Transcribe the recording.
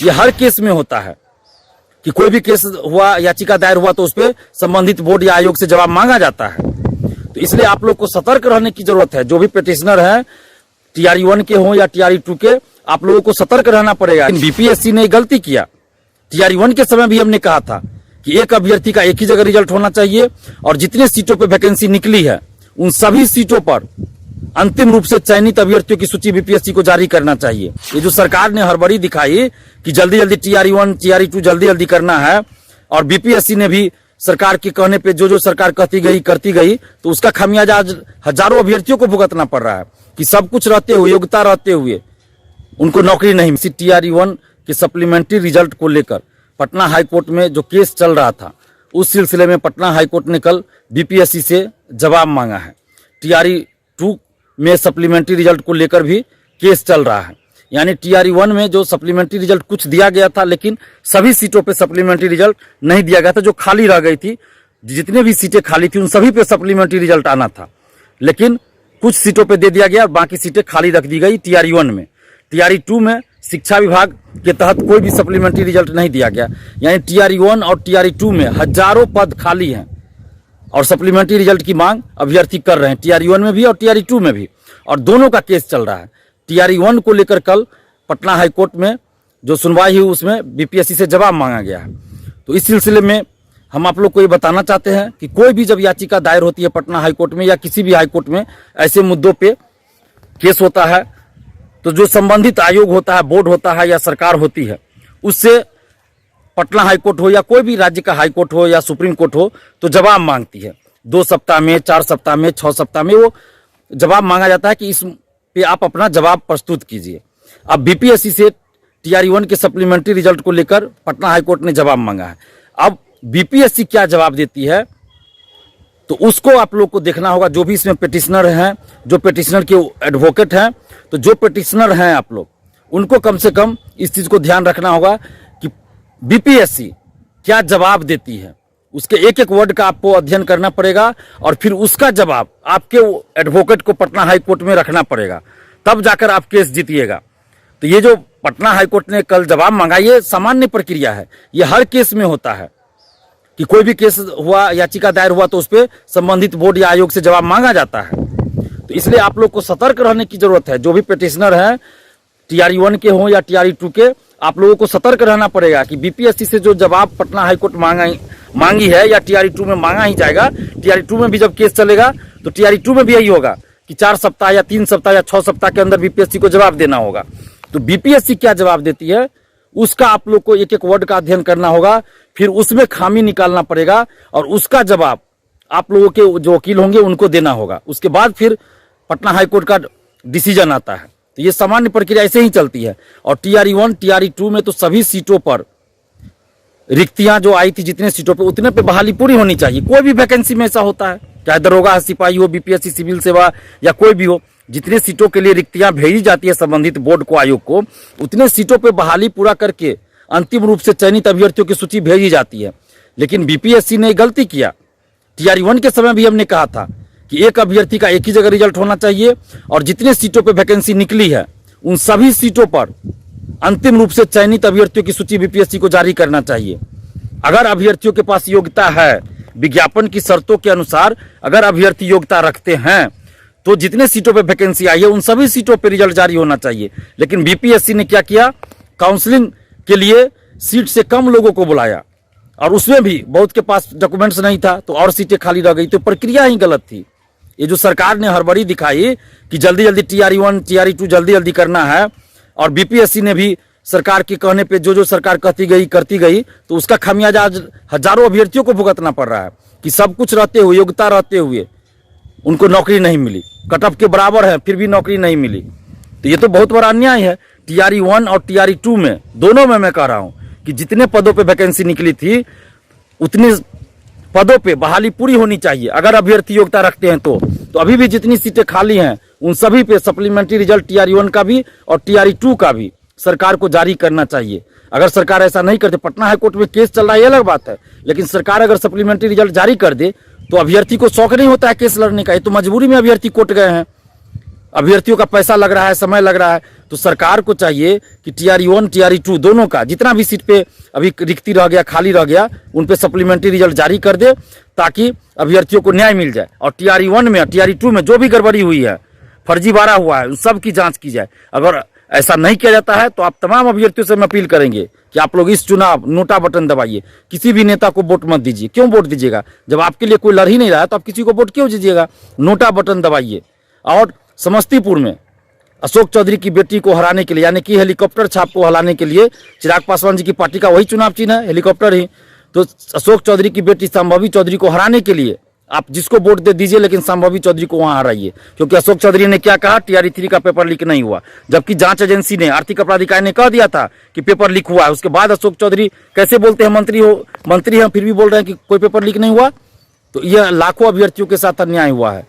ये हर केस में होता है कि कोई भी केस हुआ, याचिका दायर हुआ तो उस पर संबंधित बोर्ड या आयोग से जवाब मांगा जाता है। तो इसलिए आप लोग को सतर्क रहने की जरूरत है। जो भी पिटिशनर है, TRE 1 के हों या TRE 2 के, आप लोगों को सतर्क रहना पड़ेगा। BPSC ने गलती किया। TRE 1 के समय भी हमने कहा था कि एक अभ्यर्थी का एक ही जगह रिजल्ट होना चाहिए और जितने सीटों पर वैकेंसी निकली है उन सभी सीटों पर अंतिम रूप से चयनित अभ्यर्थियों की सूची BPSC को जारी करना चाहिए। ये जो सरकार ने हड़बड़ी दिखाई कि जल्दी जल्दी TRE 1 TRE 2 जल्दी जल्दी करना है, और BPSC ने भी सरकार के कहने पे जो सरकार कहती गई करती गई, तो उसका खामियाजा आज हजारों अभ्यर्थियों को भुगतना पड़ रहा है कि सब कुछ रहते हुए, योग्यता रहते हुए उनको नौकरी नहीं मिली। TRE 1 के सप्लीमेंट्री रिजल्ट को लेकर पटना हाईकोर्ट में जो केस चल रहा था, उस सिलसिले में पटना हाईकोर्ट ने कल BPSC से जवाब मांगा है। TRE 2 में सप्लीमेंट्री रिजल्ट को लेकर भी केस चल रहा है। यानी TRE 1 में जो सप्लीमेंट्री रिजल्ट कुछ दिया गया था, लेकिन सभी सीटों पे सप्लीमेंट्री रिजल्ट नहीं दिया गया था। जो खाली रह गई थी, जितने भी सीटें खाली थी, उन सभी पे सप्लीमेंट्री रिजल्ट आना था, लेकिन कुछ सीटों पे दे दिया गया और बाकी सीटें खाली रख दी गई TRE 1 में। TRE 2 में शिक्षा विभाग के तहत कोई भी सप्लीमेंट्री रिजल्ट नहीं दिया गया। यानी TRE 1 और TRE 2 में हजारों पद खाली हैं और सप्लीमेंट्री रिजल्ट की मांग अभ्यर्थी कर रहे हैं, TRE 1 में भी और TRE 2 में भी, और दोनों का केस चल रहा है। TRE 1 को लेकर कल पटना हाईकोर्ट में जो सुनवाई हुई, उसमें BPSC से जवाब मांगा गया है। तो इस सिलसिले में हम आप लोग को ये बताना चाहते हैं कि कोई भी जब याचिका दायर होती है पटना हाईकोर्ट में या किसी भी हाईकोर्ट में, ऐसे मुद्दों पे केस होता है, तो जो संबंधित आयोग होता है, बोर्ड होता है या सरकार होती है, उससे पटना हाईकोर्ट हो या कोई भी राज्य का हाईकोर्ट हो या सुप्रीम कोर्ट हो, तो जवाब मांगती है। 2 सप्ताह में, 4 सप्ताह में, 6 सप्ताह में वो जवाब मांगा जाता है कि इस पे आप अपना जवाब प्रस्तुत कीजिए। अब BPSC से TRE 1 के सप्लीमेंट्री रिजल्ट को लेकर पटना हाईकोर्ट ने जवाब मांगा है। अब BPSC क्या जवाब देती है, तो उसको आप लोग को देखना होगा। जो भी इसमें पिटिशनर हैं, जो पिटिशनर के एडवोकेट हैं, तो जो पिटिशनर हैं आप लोग, उनको कम से कम इस चीज को ध्यान रखना होगा कि BPSC क्या जवाब देती है। उसके एक एक वर्ड का आपको अध्ययन करना पड़ेगा और फिर उसका जवाब आपके एडवोकेट को पटना हाईकोर्ट में रखना पड़ेगा, तब जाकर आप केस जीतिएगा। तो ये जो पटना हाईकोर्ट ने कल जवाब मांगा, ये सामान्य प्रक्रिया है। ये हर केस में होता है कि कोई भी केस हुआ, याचिका दायर हुआ, तो उस पर संबंधित बोर्ड या आयोग से जवाब मांगा जाता है। तो इसलिए आप लोग को सतर्क रहने की जरूरत है। जो भी पिटिशनर है, TRE 1 के हों या TRE 2 के, आप लोगों को सतर्क रहना पड़ेगा कि BPSC से जो जवाब पटना हाईकोर्ट मांगी है या TRE 2 में मांगा ही जाएगा। TRE 2 में भी जब केस चलेगा तो TRE 2 में भी यही होगा कि 4 सप्ताह या 3 सप्ताह या 6 सप्ताह के अंदर BPSC को जवाब देना होगा। तो BPSC क्या जवाब देती है, उसका आप लोग को एक एक वर्ड का अध्ययन करना होगा, फिर उसमें खामी निकालना पड़ेगा और उसका जवाब आप लोगों के जो वकील होंगे उनको देना होगा। उसके बाद फिर पटना हाईकोर्ट का डिसीजन आता है। तो ये सामान्य प्रक्रिया ऐसे ही चलती है। और TRE 1 TRE 2 में तो सभी सीटों पर रिक्तियां जो आई थी, जितने सीटों पे, उतने पे बहाली पूरी होनी चाहिए। कोई भी वैकेंसी में ऐसा होता है, चाहे दरोगा, सिपाही हो, BPSC सिविल सेवा या कोई भी हो, जितने सीटों के लिए रिक्तियां भेजी जाती है संबंधित बोर्ड को, आयोग को, उतने सीटों पे बहाली पूरा करके अंतिम रूप से चयनित अभ्यर्थियों की सूची भेजी जाती है। लेकिन BPSC ने गलती किया। TRE 1 के समय भी हमने कहा था कि एक अभ्यर्थी का एक ही जगह रिजल्ट होना चाहिए और जितने सीटों पे वैकेंसी निकली है उन सभी सीटों पर अंतिम रूप से चयनित अभ्यर्थियों की सूची BPSC को जारी करना चाहिए। अगर अभ्यर्थियों के पास योग्यता है, विज्ञापन की शर्तों के अनुसार अगर अभ्यर्थी योग्यता रखते हैं, तो जितने सीटों पे वैकेंसी आई है उन सभी सीटों पे रिजल्ट जारी होना चाहिए। लेकिन BPSC ने क्या किया, काउंसलिंग के लिए सीट से कम लोगों को बुलाया और उसमें भी बहुत के पास डॉक्यूमेंट्स नहीं था, तो और सीटें खाली रह गई। तो प्रक्रिया ही गलत थी। ये जो सरकार ने हड़बड़ी दिखाई कि जल्दी जल्दी TRE 1 TRE 2 जल्दी जल्दी करना है, और BPSC ने भी सरकार के कहने पे जो सरकार कहती गई करती गई, तो उसका खामियाजा आज हजारों अभ्यर्थियों को भुगतना पड़ रहा है कि सब कुछ रहते हुए, योग्यता रहते हुए उनको नौकरी नहीं मिली। कट ऑफ के बराबर है फिर भी नौकरी नहीं मिली। तो ये तो बहुत बड़ा अन्याय है। TRE 1 और TRE 2 में, दोनों में मैं कह रहा हूं कि जितने पदों पे वैकेंसी निकली थी उतने पदों पे बहाली पूरी होनी चाहिए अगर अभ्यर्थी योग्यता रखते हैं। तो अभी भी जितनी सीटें खाली हैं उन सभी पे सप्लीमेंट्री रिजल्ट TRE 1 का भी और TRE 2 का भी सरकार को जारी करना चाहिए। अगर सरकार ऐसा नहीं करते, पटना हाईकोर्ट में केस चल रहा है, ये अलग बात है, लेकिन सरकार अगर सप्लीमेंट्री रिजल्ट जारी कर दे तो अभ्यर्थी को शौक नहीं होता है केस लड़ने का। ये तो मजबूरी में अभ्यर्थी कोर्ट गए हैं। अभ्यर्थियों का पैसा लग रहा है, समय लग रहा है। तो सरकार को चाहिए कि TRE1 TRE2 दोनों का जितना भी सीट पे अभी रिक्ति रह गया, खाली रह गया, उन पे सप्लीमेंट्री रिजल्ट जारी कर दे ताकि अभ्यर्थियों को न्याय मिल जाए। और TRE1 में TRE2 में जो भी गड़बड़ी हुई है, फर्जीवाड़ा हुआ है, उन सब की जांच की जाए। अगर ऐसा नहीं किया जाता है तो आप तमाम अभ्यर्थियों से हम अपील करेंगे कि आप लोग इस चुनाव नोटा बटन दबाइए, किसी भी नेता को वोट मत दीजिए। क्यों वोट दीजिएगा? जब आपके लिए कोई लड़ ही नहीं रहा है तो आप किसी को वोट क्यों दीजिएगा? नोटा बटन दबाइए। और समस्तीपुर में अशोक चौधरी की बेटी को हराने के लिए, यानी कि हेलीकॉप्टर छाप को हराने के लिए, चिराग पासवान जी की पार्टी का वही चुनाव चिन्ह है, हेलीकॉप्टर ही। तो अशोक चौधरी की बेटी संभवी चौधरी को हराने के लिए आप जिसको वोट दे दीजिए, लेकिन संभवी चौधरी को वहां हराइए। क्योंकि अशोक चौधरी ने क्या कहा, TRE3 का पेपर लीक नहीं हुआ, जबकि जांच एजेंसी ने, आर्थिक अपराध इकाई ने कह दिया था कि पेपर लीक हुआ है। उसके बाद अशोक चौधरी कैसे बोलते हैं, मंत्री हैं फिर भी बोल रहे हैं कि कोई पेपर लीक नहीं हुआ। तो यह लाखों अभ्यर्थियों के साथ अन्याय हुआ है।